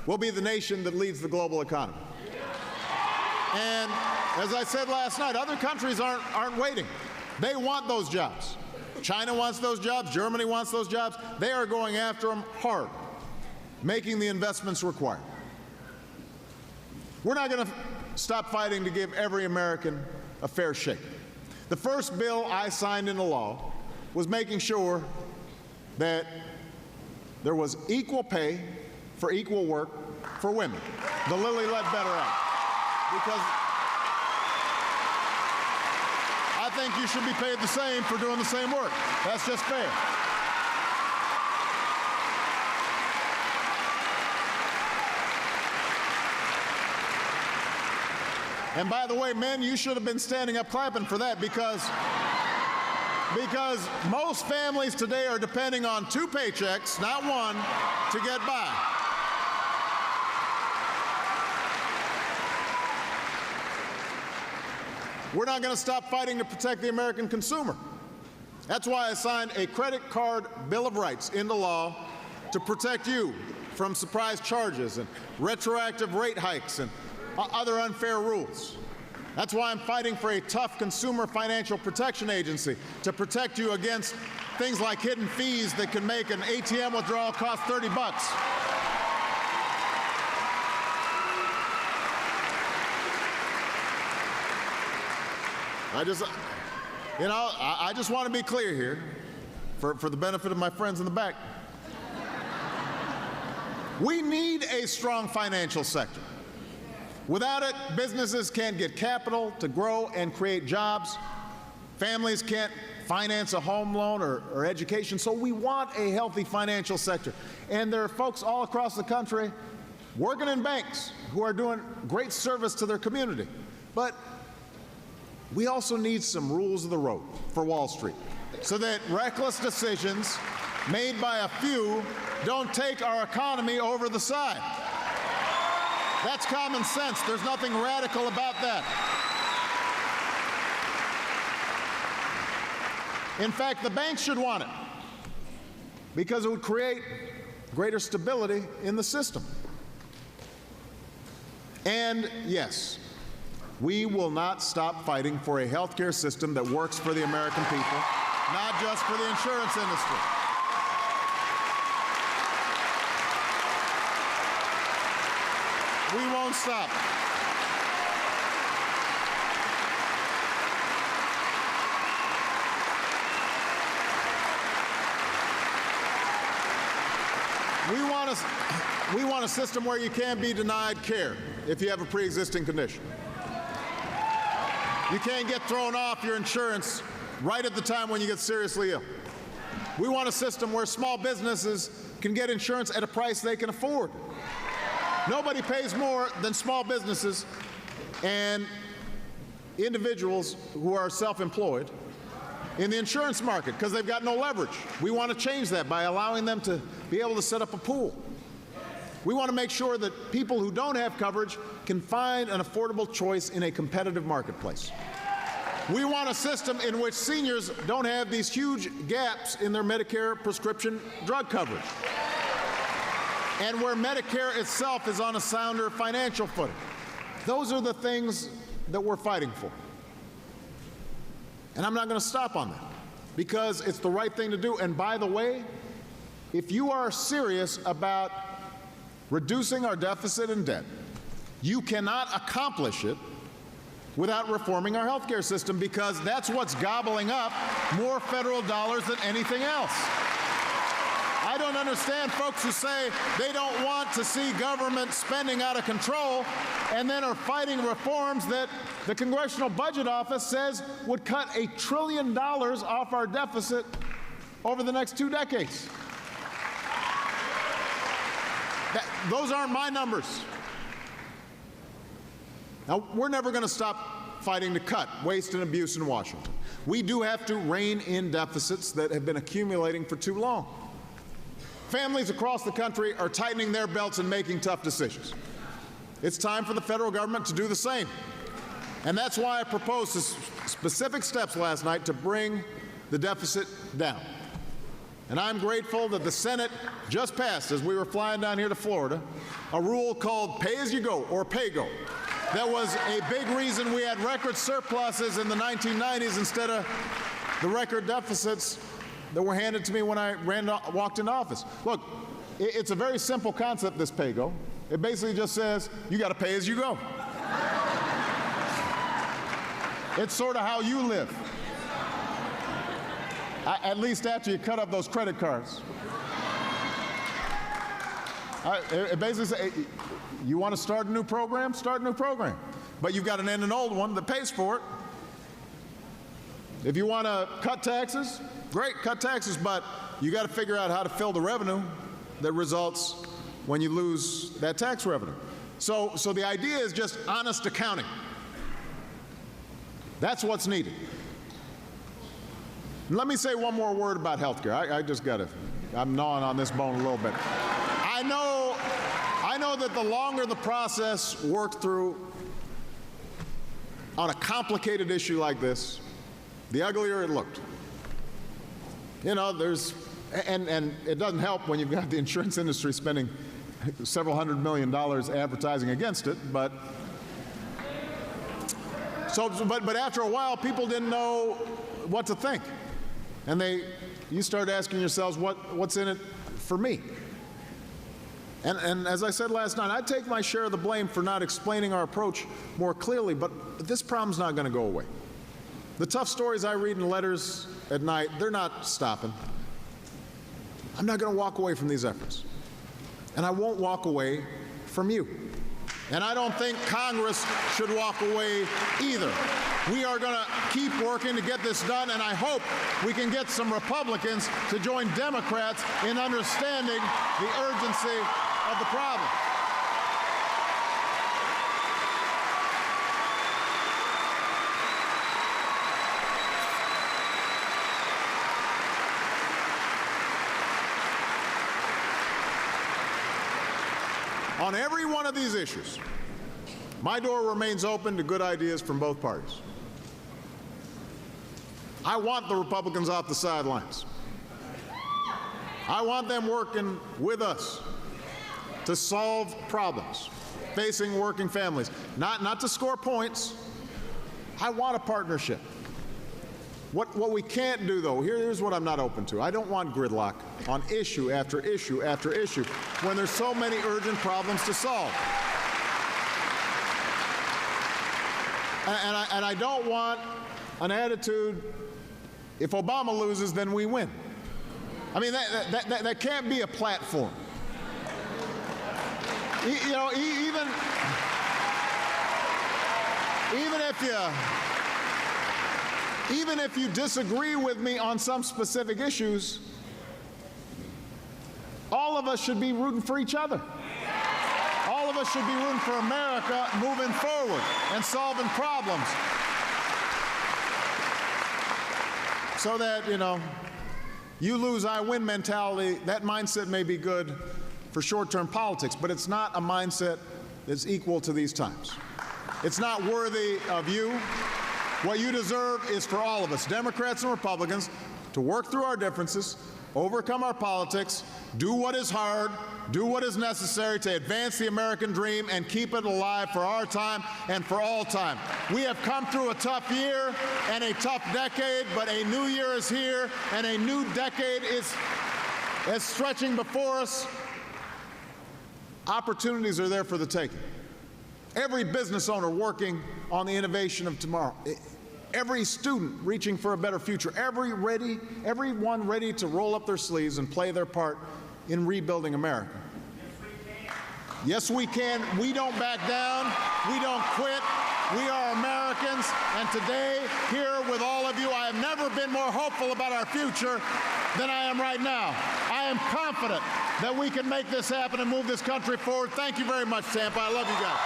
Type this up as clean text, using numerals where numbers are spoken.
will be the nation that leads the global economy. And as I said last night, other countries aren't waiting. They want those jobs. China wants those jobs. Germany wants those jobs. They are going after them hard, making the investments required. We're not going to stop fighting to give every American a fair shake. The first bill I signed into law was making sure that there was equal pay for equal work for women, the Lilly Ledbetter Act. Because I think you should be paid the same for doing the same work. That's just fair. And by the way, men, you should have been standing up clapping for that because most families today are depending on 2 paychecks, not 1, to get by. We're not going to stop fighting to protect the American consumer. That's why I signed a credit card Bill of Rights into law to protect you from surprise charges and retroactive rate hikes and other unfair rules. That's why I'm fighting for a tough consumer financial protection agency to protect you against things like hidden fees that can make an ATM withdrawal cost $30. I just want to be clear here for the benefit of my friends in the back. We need a strong financial sector. Without it, businesses can't get capital to grow and create jobs. Families can't finance a home loan or education. So we want a healthy financial sector. And there are folks all across the country working in banks who are doing great service to their community. But we also need some rules of the road for Wall Street so that reckless decisions made by a few don't take our economy over the side. That's common sense. There's nothing radical about that. In fact, the banks should want it because it would create greater stability in the system. And yes, we will not stop fighting for a health care system that works for the American people, not just for the insurance industry. We won't stop. We want a system where you can't be denied care if you have a pre-existing condition. You can't get thrown off your insurance right at the time when you get seriously ill. We want a system where small businesses can get insurance at a price they can afford. Nobody pays more than small businesses and individuals who are self-employed in the insurance market because they've got no leverage. We want to change that by allowing them to be able to set up a pool. We want to make sure that people who don't have coverage can find an affordable choice in a competitive marketplace. We want a system in which seniors don't have these huge gaps in their Medicare prescription drug coverage, and where Medicare itself is on a sounder financial footing. Those are the things that we're fighting for. And I'm not going to stop on that because it's the right thing to do. And by the way, if you are serious about reducing our deficit and debt, you cannot accomplish it without reforming our health care system because that's what's gobbling up more federal dollars than anything else. I don't understand folks who say they don't want to see government spending out of control and then are fighting reforms that the Congressional Budget Office says would cut $1 trillion off our deficit over the next 2 decades. Those aren't my numbers. Now, we're never going to stop fighting to cut waste and abuse in Washington. We do have to rein in deficits that have been accumulating for too long. Families across the country are tightening their belts and making tough decisions. It's time for the federal government to do the same. And that's why I proposed specific steps last night to bring the deficit down. And I'm grateful that the Senate just passed, as we were flying down here to Florida, a rule called pay-as-you-go, or pay-go. That was a big reason we had record surpluses in the 1990s instead of the record deficits that were handed to me when I walked into office. Look, it's a very simple concept, this pay-go. It basically just says, you got to pay as you go. It's sort of how you live. At least after you cut up those credit cards. It basically says, you want to start a new program? Start a new program. But you've got to end an old one that pays for it. If you want to cut taxes, great, cut taxes, but you got to figure out how to fill the revenue that results when you lose that tax revenue. So the idea is just honest accounting. That's what's needed. And let me say one more word about health care. I'm gnawing on this bone a little bit. I know that the longer the process worked through on a complicated issue like this, the uglier it looked. You know, and it doesn't help when you've got the insurance industry spending several $100 million advertising against it, but after a while, people didn't know what to think. And you start asking yourselves, what's in it for me? And as I said last night, I take my share of the blame for not explaining our approach more clearly, but this problem's not going to go away. The tough stories I read in letters at night, they're not stopping. I'm not going to walk away from these efforts. And I won't walk away from you. And I don't think Congress should walk away either. We are going to keep working to get this done, and I hope we can get some Republicans to join Democrats in understanding the urgency of the problem. On every one of these issues, my door remains open to good ideas from both parties. I want the Republicans off the sidelines. I want them working with us to solve problems facing working families, not to score points. I want a partnership. What we can't do, though, here's what I'm not open to. I don't want gridlock on issue after issue after issue when there's so many urgent problems to solve. And I don't want an attitude, if Obama loses, then we win. I mean, that can't be a platform. You know, even if you disagree with me on some specific issues, all of us should be rooting for each other. All of us should be rooting for America moving forward and solving problems. So that, you know, you lose, I win mentality, that mindset may be good for short-term politics, but it's not a mindset that's equal to these times. It's not worthy of you. What you deserve is for all of us, Democrats and Republicans, to work through our differences, overcome our politics, do what is hard, do what is necessary to advance the American dream and keep it alive for our time and for all time. We have come through a tough year and a tough decade, but a new year is here and a new decade is stretching before us. Opportunities are there for the taking. Every business owner working on the innovation of tomorrow, every student reaching for a better future, everyone ready to roll up their sleeves and play their part in rebuilding America. Yes, we can. We don't back down. We don't quit. We are Americans. And today, here with all of you, I have never been more hopeful about our future than I am right now. I am confident that we can make this happen and move this country forward. Thank you very much, Tampa. I love you guys.